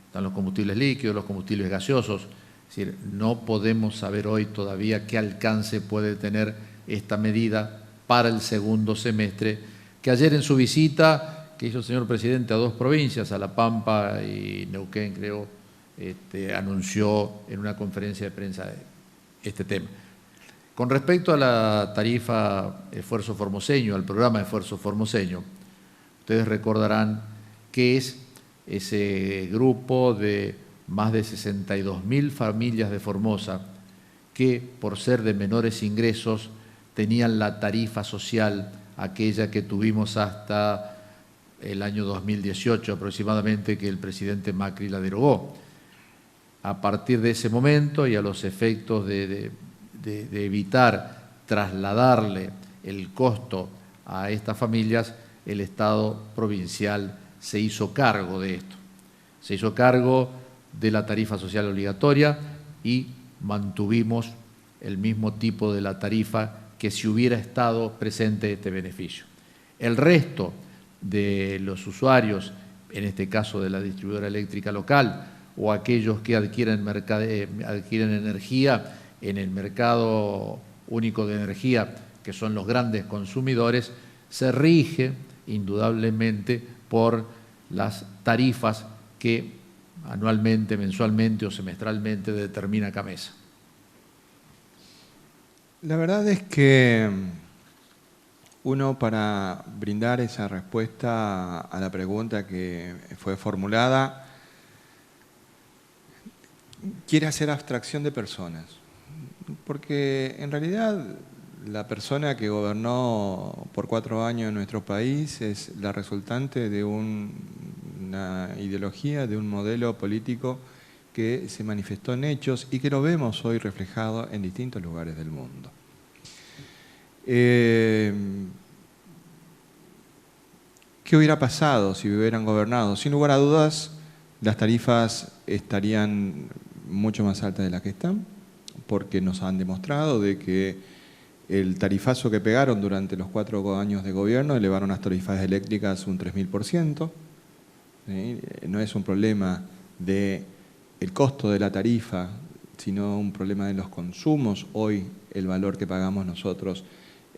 Están los combustibles líquidos, los combustibles gaseosos. Es decir, no podemos saber hoy todavía qué alcance puede tener esta medida para el segundo semestre, que ayer en su visita que hizo el señor presidente a dos provincias, a La Pampa y Neuquén, creo, anunció en una conferencia de prensa este tema. Con respecto a la tarifa Esfuerzo Formoseño, al programa Esfuerzo Formoseño, ustedes recordarán que es ese grupo de más de 62.000 familias de Formosa que, por ser de menores ingresos, tenían la tarifa social, aquella que tuvimos hasta el año 2018 aproximadamente, que el presidente Macri la derogó. A partir de ese momento y a los efectos de evitar trasladarle el costo a estas familias, el Estado provincial se hizo cargo de esto. Se hizo cargo de la tarifa social obligatoria y mantuvimos el mismo tipo de la tarifa que si hubiera estado presente este beneficio. El resto de los usuarios, en este caso de la distribuidora eléctrica local, o aquellos que adquieren energía en el mercado único de energía, que son los grandes consumidores, se rige indudablemente por las tarifas que anualmente, mensualmente o semestralmente determina CAMESA. La verdad es que uno, para brindar esa respuesta a la pregunta que fue formulada, quiere hacer abstracción de personas, porque en realidad la persona que gobernó por 4 años en nuestro país es la resultante de una ideología, de un modelo político que se manifestó en hechos y que lo vemos hoy reflejado en distintos lugares del mundo. ¿Qué hubiera pasado si hubieran gobernado? Sin lugar a dudas, las tarifas estarían mucho más altas de las que están, porque nos han demostrado de que el tarifazo que pegaron durante los 4 años de gobierno elevaron las tarifas eléctricas un 3000%. ¿Sí? No es un problema del costo de la tarifa, sino un problema de los consumos. Hoy el valor que pagamos nosotros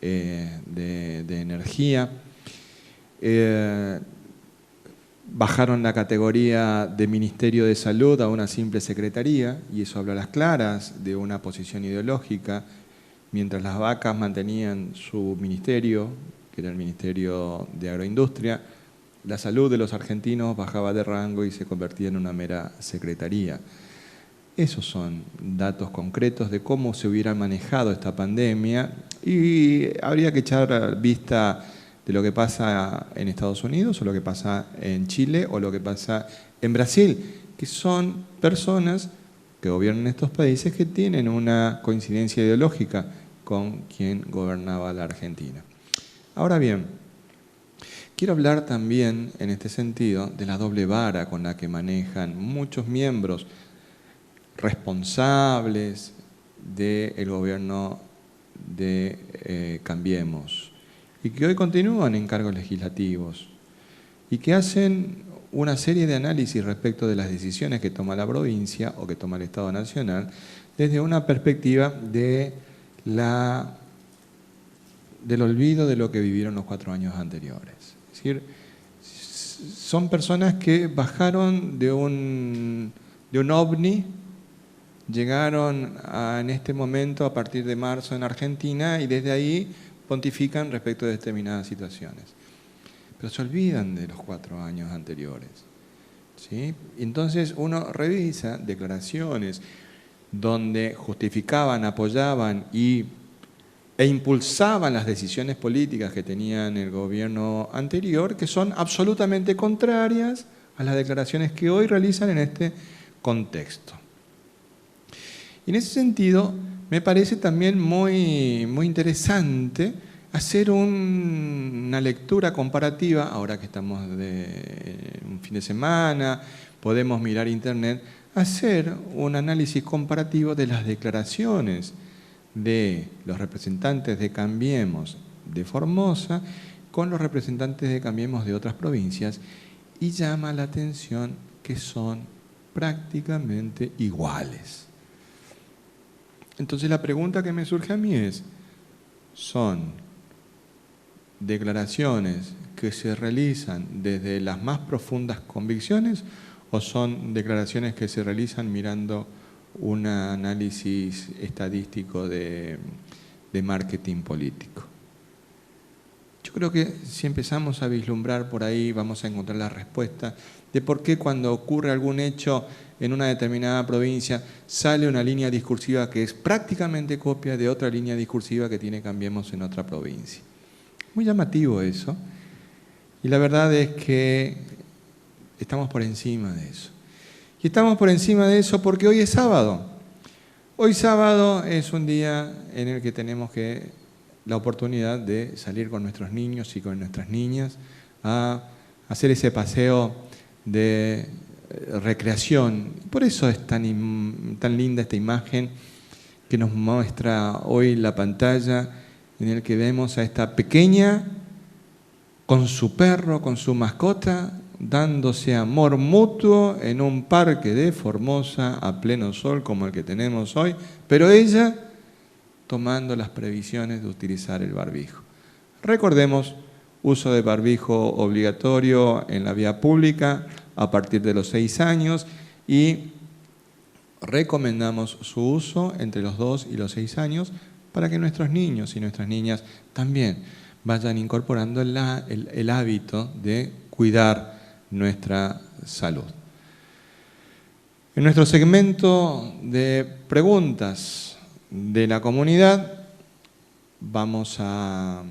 de energía. Bajaron la categoría de Ministerio de Salud a una simple secretaría, y eso habla a las claras de una posición ideológica. mientras las vacas mantenían su ministerio, que era el Ministerio de Agroindustria, la salud de los argentinos bajaba de rango y se convertía en una mera secretaría. Esos son datos concretos de cómo se hubiera manejado esta pandemia y habría que echar vista de lo que pasa en Estados Unidos o lo que pasa en Chile o lo que pasa en Brasil, que son personas que gobiernan estos países que tienen una coincidencia ideológica con quien gobernaba la Argentina. Ahora bien, quiero hablar también en este sentido de la doble vara con la que manejan muchos miembros responsables del gobierno de Cambiemos y que hoy continúan en cargos legislativos y que hacen una serie de análisis respecto de las decisiones que toma la provincia o que toma el Estado Nacional desde una perspectiva del olvido de lo que vivieron los 4 años anteriores. Es decir, son personas que bajaron de un ovni, llegaron en este momento a partir de marzo en Argentina y desde ahí pontifican respecto de determinadas situaciones. Pero se olvidan de los 4 años anteriores, ¿sí? Entonces uno revisa declaraciones donde justificaban, apoyaban e impulsaban las decisiones políticas que tenían el gobierno anterior, que son absolutamente contrarias a las declaraciones que hoy realizan en este contexto. Y en ese sentido, me parece también muy interesante hacer una lectura comparativa, ahora que estamos de un fin de semana, podemos mirar internet, hacer un análisis comparativo de las declaraciones de los representantes de Cambiemos de Formosa con los representantes de Cambiemos de otras provincias y llama la atención que son prácticamente iguales. Entonces la pregunta que me surge a mí es, ¿son declaraciones que se realizan desde las más profundas convicciones o son declaraciones que se realizan mirando un análisis estadístico de marketing político? Yo creo que si empezamos a vislumbrar por ahí vamos a encontrar la respuesta de por qué cuando ocurre algún hecho en una determinada provincia sale una línea discursiva que es prácticamente copia de otra línea discursiva que tiene Cambiemos en otra provincia. Muy llamativo eso, y la verdad es que estamos por encima de eso. Y estamos por encima de eso porque hoy es sábado. Hoy sábado es un día en el que tenemos la oportunidad de salir con nuestros niños y con nuestras niñas a hacer ese paseo de recreación. Por eso es tan linda esta imagen que nos muestra hoy la pantalla, en el que vemos a esta pequeña con su perro, con su mascota, dándose amor mutuo en un parque de Formosa a pleno sol como el que tenemos hoy, pero ella tomando las previsiones de utilizar el barbijo. Recordemos, uso de barbijo obligatorio en la vía pública a partir de los 6 años y recomendamos su uso entre los 2 y los 6 años para que nuestros niños y nuestras niñas también vayan incorporando el hábito de cuidar nuestra salud. En nuestro segmento de preguntas de la comunidad vamos a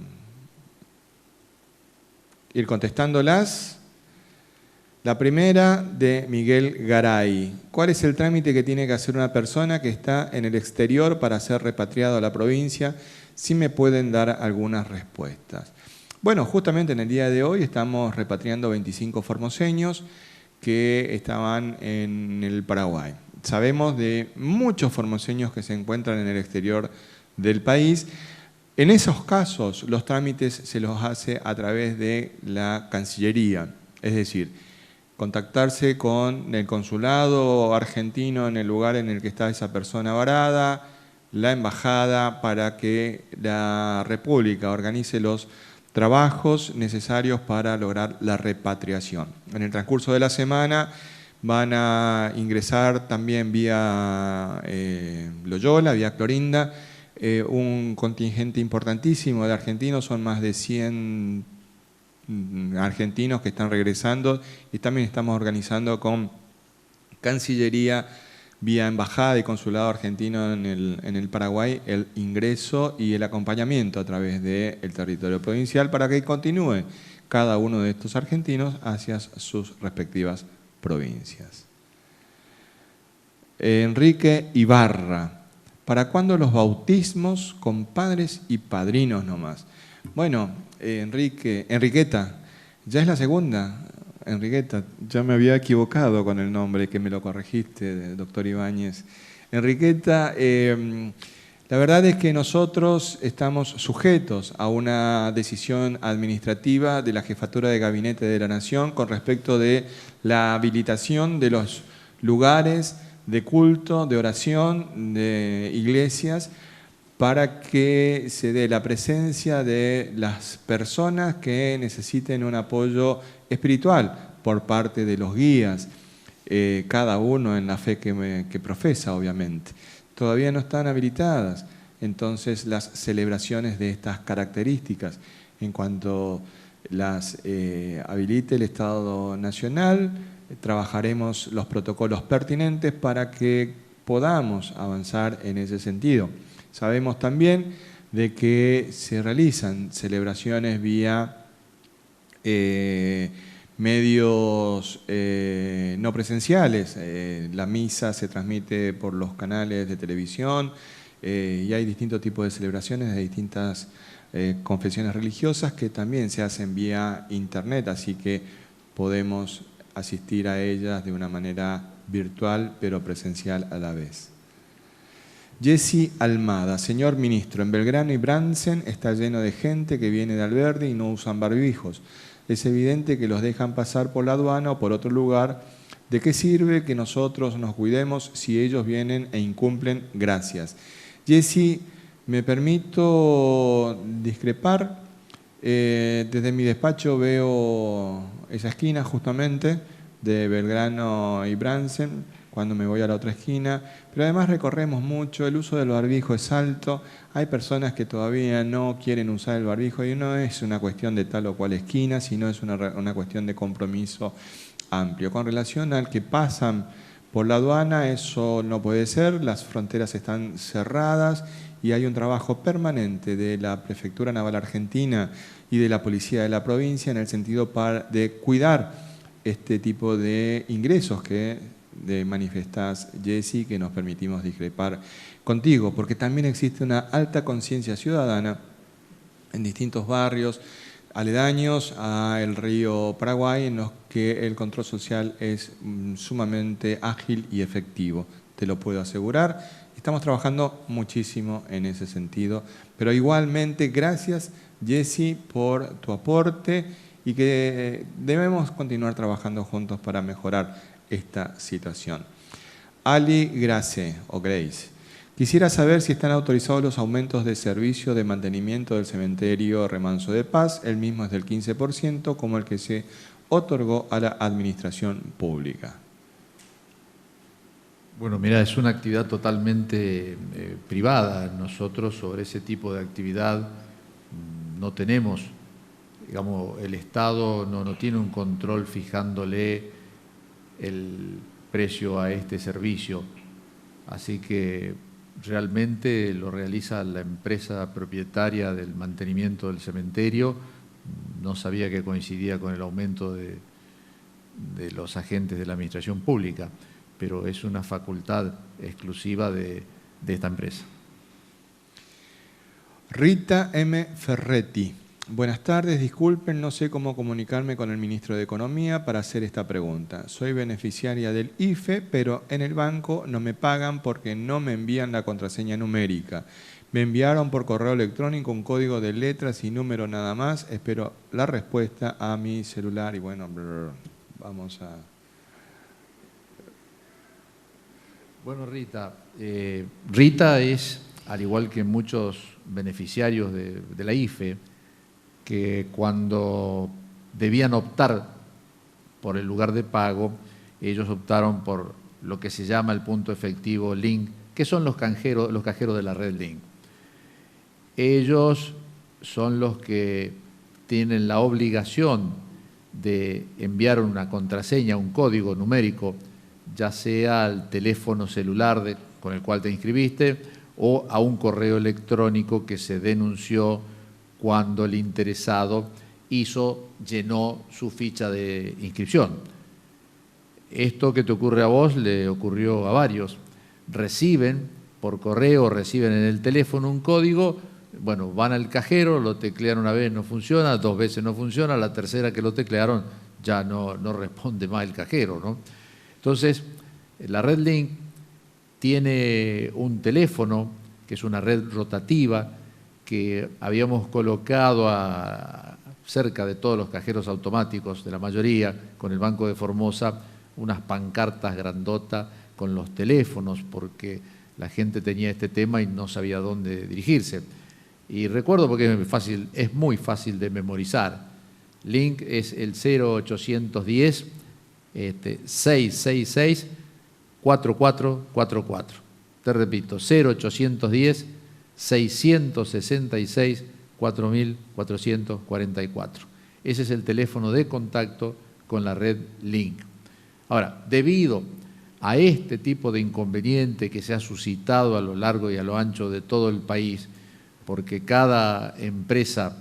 ir contestándolas. La primera de Miguel Garay. ¿Cuál es el trámite que tiene que hacer una persona que está en el exterior para ser repatriado a la provincia? Si me pueden dar algunas respuestas. Bueno, justamente en el día de hoy estamos repatriando 25 formoseños que estaban en el Paraguay. Sabemos de muchos formoseños que se encuentran en el exterior del país. En esos casos, los trámites se los hace a través de la Cancillería, es decir, contactarse con el consulado argentino en el lugar en el que está esa persona varada, la embajada, para que la República organice los trabajos necesarios para lograr la repatriación. En el transcurso de la semana van a ingresar también vía Loyola, vía Clorinda, un contingente importantísimo de argentinos, son más de 100 argentinos que están regresando, y también estamos organizando con Cancillería, vía Embajada y Consulado Argentino en el Paraguay, el ingreso y el acompañamiento a través del territorio provincial para que continúe cada uno de estos argentinos hacia sus respectivas provincias. Enrique Ibarra, ¿para cuándo los bautismos con padres y padrinos nomás? Bueno, Enriqueta, ya es la segunda. Enriqueta, ya me había equivocado con el nombre, que me lo corregiste, doctor Ibáñez. Enriqueta, la verdad es que nosotros estamos sujetos a una decisión administrativa de la Jefatura de Gabinete de la Nación con respecto de la habilitación de los lugares de culto, de oración, de iglesias, para que se dé la presencia de las personas que necesiten un apoyo espiritual por parte de los guías, cada uno en la fe que profesa, obviamente. Todavía no están habilitadas, entonces las celebraciones de estas características, en cuanto las habilite el Estado Nacional, trabajaremos los protocolos pertinentes para que podamos avanzar en ese sentido. Sabemos también de que se realizan celebraciones vía medios no presenciales. La misa se transmite por los canales de televisión y hay distintos tipos de celebraciones de distintas confesiones religiosas que también se hacen vía internet, así que podemos asistir a ellas de una manera virtual pero presencial a la vez. Jessy Almada, señor ministro, en Belgrano y Bransen está lleno de gente que viene de Alberdi y no usan barbijos. Es evidente que los dejan pasar por la aduana o por otro lugar. ¿De qué sirve que nosotros nos cuidemos si ellos vienen e incumplen? Gracias. Jessy, me permito discrepar. Desde mi despacho veo esa esquina justamente de Belgrano y Bransen, cuando me voy a la otra esquina, pero además recorremos mucho, el uso del barbijo es alto, hay personas que todavía no quieren usar el barbijo y no es una cuestión de tal o cual esquina, sino es una cuestión de compromiso amplio. Con relación al que pasan por la aduana, eso no puede ser, las fronteras están cerradas y hay un trabajo permanente de la Prefectura Naval Argentina y de la Policía de la provincia en el sentido de cuidar este tipo de ingresos que manifestás, Jessy, que nos permitimos discrepar contigo, porque también existe una alta conciencia ciudadana en distintos barrios aledaños al río Paraguay, en los que el control social es sumamente ágil y efectivo, te lo puedo asegurar. Estamos trabajando muchísimo en ese sentido, pero igualmente gracias, Jessy, por tu aporte y que debemos continuar trabajando juntos para mejorar esta situación. Ali Grace o Grace, quisiera saber si están autorizados los aumentos de servicio de mantenimiento del cementerio Remanso de Paz, el mismo es del 15%, como el que se otorgó a la administración pública. Bueno, mira, es una actividad totalmente privada. Nosotros sobre ese tipo de actividad no tenemos, digamos, el Estado no tiene un control fijándole el precio a este servicio, así que realmente lo realiza la empresa propietaria del mantenimiento del cementerio. No sabía que coincidía con el aumento de los agentes de la administración pública, pero es una facultad exclusiva de esta empresa. Rita M. Ferretti. Buenas tardes, disculpen, no sé cómo comunicarme con el ministro de Economía para hacer esta pregunta. Soy beneficiaria del IFE, pero en el banco no me pagan porque no me envían la contraseña numérica. Me enviaron por correo electrónico un código de letras y número nada más. Espero la respuesta a mi celular y bueno, vamos a... Bueno, Rita, Rita es, al igual que muchos beneficiarios de la IFE, que cuando debían optar por el lugar de pago, ellos optaron por lo que se llama el punto efectivo Link, que son los cajeros de la red Link. ellos son los que tienen la obligación de enviar una contraseña, un código numérico, ya sea al teléfono celular con el cual te inscribiste o a un correo electrónico que se denunció cuando el interesado llenó su ficha de inscripción. Esto que te ocurre a vos le ocurrió a varios. Reciben por correo, reciben en el teléfono un código, bueno, van al cajero, lo teclean una vez, no funciona, 2 veces no funciona, la tercera que lo teclearon ya no responde más el cajero, ¿no? Entonces, la red Link tiene un teléfono, que es una red rotativa, que habíamos colocado cerca de todos los cajeros automáticos, de la mayoría, con el Banco de Formosa, unas pancartas grandotas con los teléfonos, porque la gente tenía este tema y no sabía dónde dirigirse. Y recuerdo porque es muy fácil de memorizar. Link es el 0810 666 4444. Te repito, 0810 666 4444. Ese es el teléfono de contacto con la red Link. Ahora, debido a este tipo de inconveniente que se ha suscitado a lo largo y a lo ancho de todo el país, porque cada empresa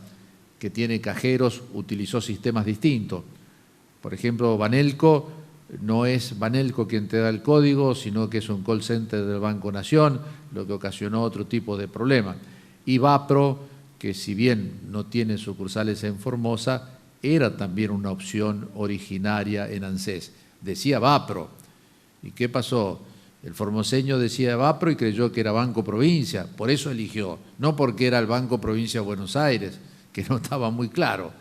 que tiene cajeros utilizó sistemas distintos. Por ejemplo, Banelco no es Banelco quien te da el código, sino que es un call center del Banco Nación, lo que ocasionó otro tipo de problema. Y Vapro, que si bien no tiene sucursales en Formosa, era también una opción originaria en ANSES. Decía Vapro. ¿Y qué pasó? El formoseño decía Vapro y creyó que era Banco Provincia, por eso eligió, no porque era el Banco Provincia de Buenos Aires, que no estaba muy claro.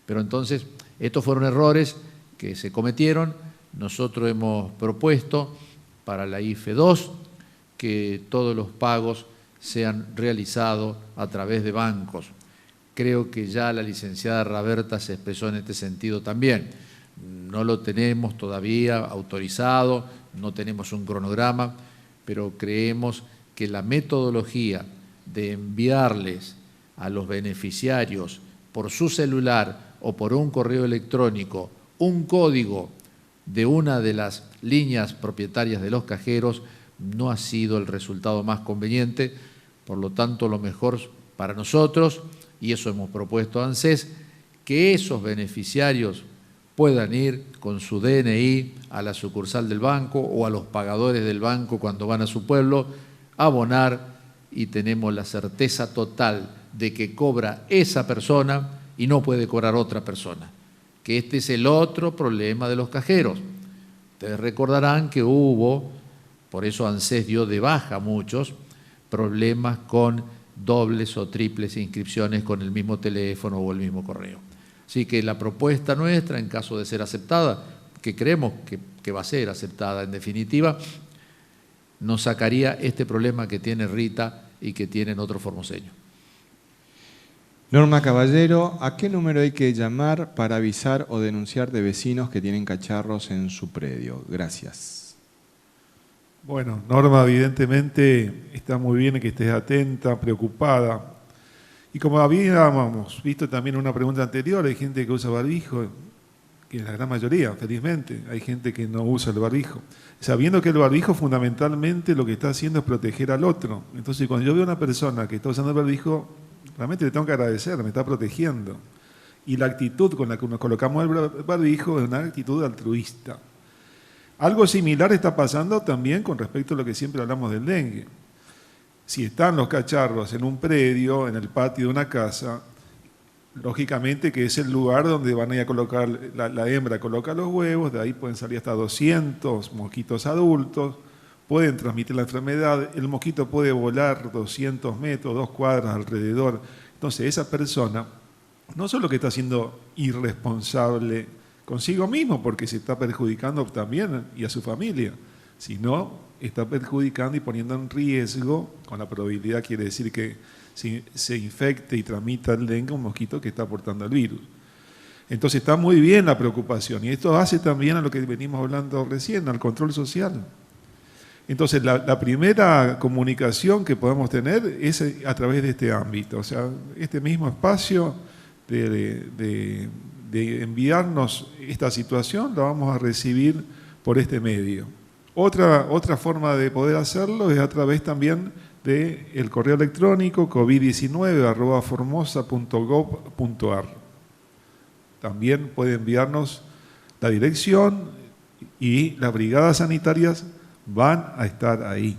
Pero entonces, estos fueron errores que se cometieron. Nosotros hemos propuesto para la IFE 2 que todos los pagos sean realizados a través de bancos. Creo que ya la licenciada Raberta se expresó en este sentido también. No lo tenemos todavía autorizado, no tenemos un cronograma, pero creemos que la metodología de enviarles a los beneficiarios por su celular o por un correo electrónico un código de una de las líneas propietarias de los cajeros no ha sido el resultado más conveniente. Por lo tanto, lo mejor para nosotros, y eso hemos propuesto a ANSES, que esos beneficiarios puedan ir con su DNI a la sucursal del banco o a los pagadores del banco cuando van a su pueblo, abonar, y tenemos la certeza total de que cobra esa persona y no puede cobrar otra persona. Que este es el otro problema de los cajeros. Ustedes recordarán que hubo, por eso ANSES dio de baja muchos, problemas con dobles o triples inscripciones con el mismo teléfono o el mismo correo. Así que la propuesta nuestra, en caso de ser aceptada, que creemos que va a ser aceptada en definitiva, nos sacaría este problema que tiene Rita y que tienen otros formoseños. Norma Caballero, ¿a qué número hay que llamar para avisar o denunciar de vecinos que tienen cacharros en su predio? Gracias. Bueno, Norma, evidentemente está muy bien que estés atenta, preocupada. Y como habíamos visto también en una pregunta anterior, hay gente que usa barbijo, que es la gran mayoría, felizmente, hay gente que no usa el barbijo, sabiendo que el barbijo fundamentalmente lo que está haciendo es proteger al otro. Entonces, cuando yo veo a una persona que está usando el barbijo, realmente le tengo que agradecer, me está protegiendo. Y la actitud con la que nos colocamos el barbijo es una actitud altruista. Algo similar está pasando también con respecto a lo que siempre hablamos del dengue. Si están los cacharros en un predio, en el patio de una casa, lógicamente que es el lugar donde van a ir a colocar, la hembra coloca los huevos, de ahí pueden salir hasta 200 mosquitos adultos, pueden transmitir la enfermedad, el mosquito puede volar 200 metros, 2 cuadras alrededor. Entonces esa persona no solo que está siendo irresponsable consigo mismo, porque se está perjudicando también y a su familia, sino está perjudicando y poniendo en riesgo, con la probabilidad quiere decir que se infecte y transmita el dengue un mosquito que está portando el virus. Entonces está muy bien la preocupación y esto hace también a lo que venimos hablando recién, al control social. Entonces, la primera comunicación que podemos tener es a través de este ámbito, o sea, este mismo espacio de enviarnos esta situación, la vamos a recibir por este medio. Otra forma de poder hacerlo es a través también del correo electrónico covid19@formosa.gov.ar. También puede enviarnos la dirección y las brigadas sanitarias van a estar ahí.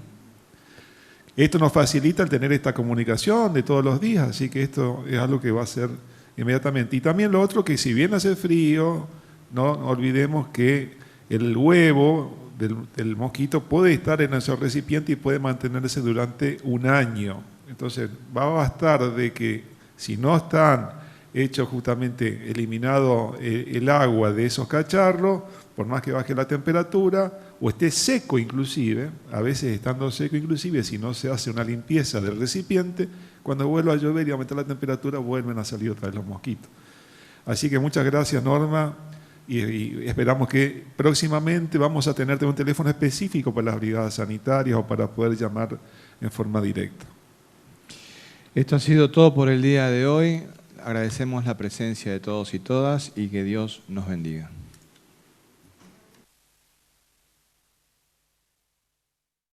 Esto nos facilita el tener esta comunicación de todos los días, así que esto es algo que va a ser inmediatamente. Y también lo otro, que si bien hace frío, no olvidemos que el huevo del mosquito puede estar en ese recipiente y puede mantenerse durante un año. Entonces va a bastar de que si no están hechos justamente eliminado el agua de esos cacharros, por más que baje la temperatura, o esté seco inclusive, a veces estando seco inclusive, si no se hace una limpieza del recipiente, cuando vuelva a llover y aumentar la temperatura, vuelven a salir otra vez los mosquitos. Así que muchas gracias, Norma, y esperamos que próximamente vamos a tener un teléfono específico para las brigadas sanitarias o para poder llamar en forma directa. Esto ha sido todo por el día de hoy. Agradecemos la presencia de todos y todas y que Dios nos bendiga.